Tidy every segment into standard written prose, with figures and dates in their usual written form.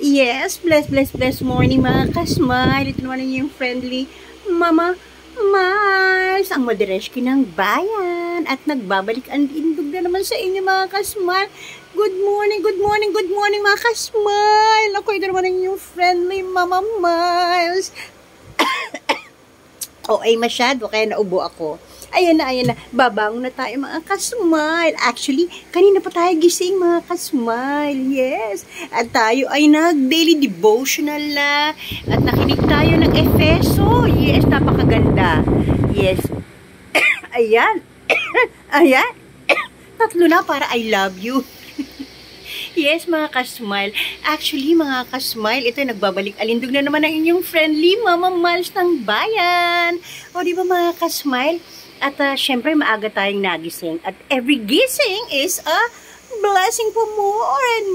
Yes, bless morning mga kasmile. Ito naman yung friendly Mama Miles, ang madereshki ng bayan. At nagbabalik ang indog na naman sa inyo mga kasmile. Good morning mga kasmile. Ako ito naman yung friendly Mama Miles. Ay masyado, kaya naubo ako. Ayan na. Babangon na tayo mga kasmile. Actually, kanina pa tayo gising mga kasmile. Yes. At tayo ay nag-daily devotional na. At nakinig tayo ng Efeso. Yes, napakaganda. Yes. Ayan. Ayan. Tatlo na para I love you. Yes, mga kasmile. Actually, mga kasmile, ito nagbabalik alindog na naman ang inyong friendly Mama Miles ng bayan. O, di ba mga kasmile? At syempre, maaga tayong nagising. At every gising is a blessing po more and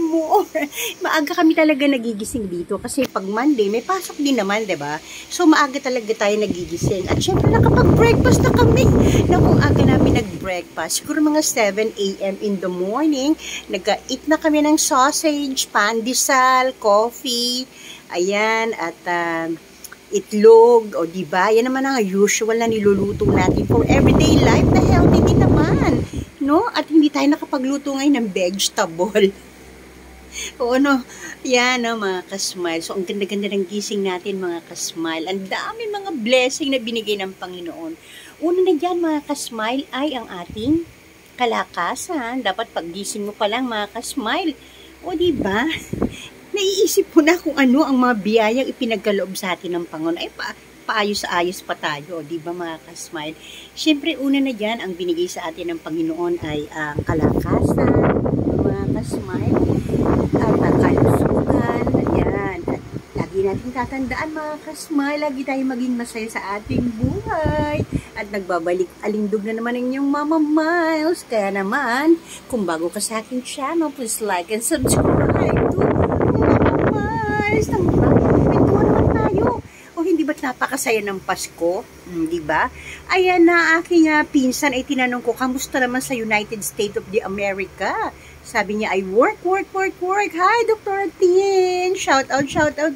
more. Maaga kami talaga nagigising dito. Kasi pag Monday, may pasok din naman, diba? So, maaga talaga tayo nagigising. At syempre, nakapag-breakfast na kami. Na kung aga namin nag-breakfast, siguro mga 7 a.m. in the morning, nag-eat na kami ng sausage, pandesal, coffee, ayan, at itlog, o diba? Yan naman ang usual na niluluto natin for everyday life na healthy din naman. No? At hindi tayo nakapagluto ngayon ng vegetable. O ano, yan mga kasmile. So, ang ganda-ganda ng gising natin mga kasmile. Ang dami mga blessing na binigay ng Panginoon. Una na dyan mga kasmile ay ang ating kalakasan. Dapat paggising mo pa lang mga kasmile. O diba? Naiisip ko na kung ano ang mga biyayang ipinagkaloob sa atin ng Panginoon. Ay, paayos-ayos pa tayo, di ba mga kasmile? Siyempre, una na dyan, ang binigay sa atin ng Panginoon ay kalakasan, mga kasmile, at kalusugan, ayan. At lagi natin tatandaan, mga kasmile, lagi tayo maging masaya sa ating buhay. At nagbabalik alindog na naman ang inyong Mama Miles. Kaya naman, kung bago ka sa aking channel, please like and subscribe to ba't napakasaya ng Pasko? Di ba? Ayan na aking pinsan ay tinanong ko, kamusta naman sa United States of the America? Sabi niya ay work. Hi, Dr. Tien. Shout out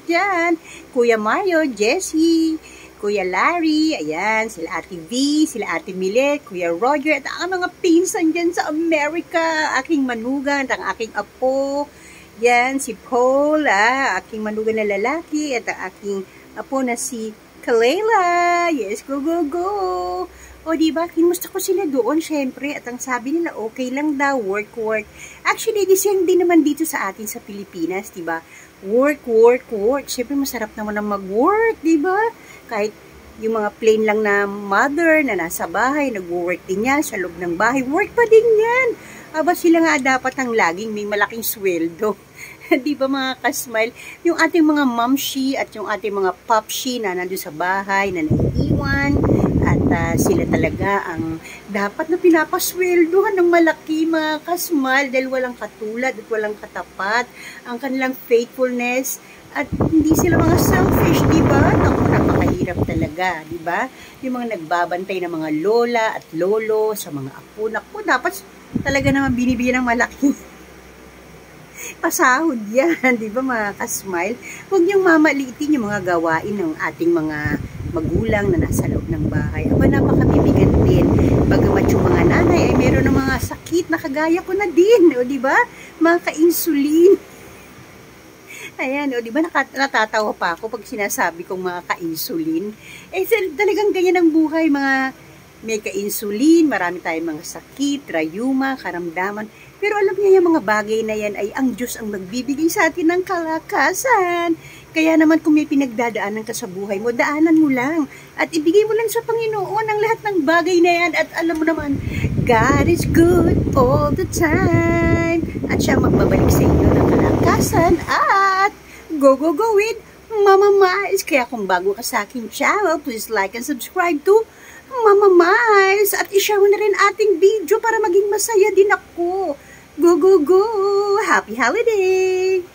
dyan. Kuya Mario, Jessie, Kuya Larry, ayan, sila Ate V, sila Ate Milet, Kuya Roger, at ang mga pinsan dyan sa Amerika, aking manugan, at ang aking apo, yan, si Paul, aking manugan na lalaki, at ang aking apo na si Kalela. Yes, go. O diba, kinusta ko sila doon, syempre. At ang sabi nila, okay lang daw, work. Actually, disyan din naman dito sa atin sa Pilipinas, diba? Work. Syempre, masarap naman ang mag-work, diba? Kahit yung mga plain lang na mother na nasa bahay, nag-work din yan sa loob ng bahay. Work pa din yan. Aba, sila nga dapat ang laging may malaking sweldo. Di ba mga kasmile? Yung ating mga momshi at yung ating mga popshi na nandun sa bahay, na naiiwan, at sila talaga ang dapat na pinapasweldohan ng malaki mga kasmile dahil walang katulad at walang katapat ang kanilang faithfulness at hindi sila mga selfish, di ba? Napakahirap talaga, di ba? Yung mga nagbabantay ng mga lola at lolo sa mga apo, naku, dapat talaga naman binibigyan ng malaki pasahod yan, di ba mga kasmile? Huwag niyong mamaliitin yung mga gawain ng ating mga magulang na nasa loob ng bahay. Aba, napakabibigat din. Bagamat yung mga nanay ay meron ng mga sakit na kagaya ko na din, o di ba? Mga ka-insulin. Ayan, o di ba natatawa pa ako pag sinasabi kong mga ka-insulin? Eh, talagang ganyan ang buhay, mga may ka-insulin, marami tayong mga sakit, rayuma, karamdaman. Pero alam niya yung mga bagay na yan ay ang Diyos ang magbibigay sa atin ng kalakasan. Kaya naman kung may pinagdadaanan ka sa buhay mo, daanan mo lang. At ibigay mo lang sa Panginoon ang lahat ng bagay na yan. At alam mo naman, God is good all the time. At siya magbabalik sa inyo ng kalakasan. At go with Mama Miles. Kaya kung bago ka sa aking channel, please like and subscribe to Mama Miles. At i-share mo na rin ating video para maging masaya din ako. Go! Happy holiday!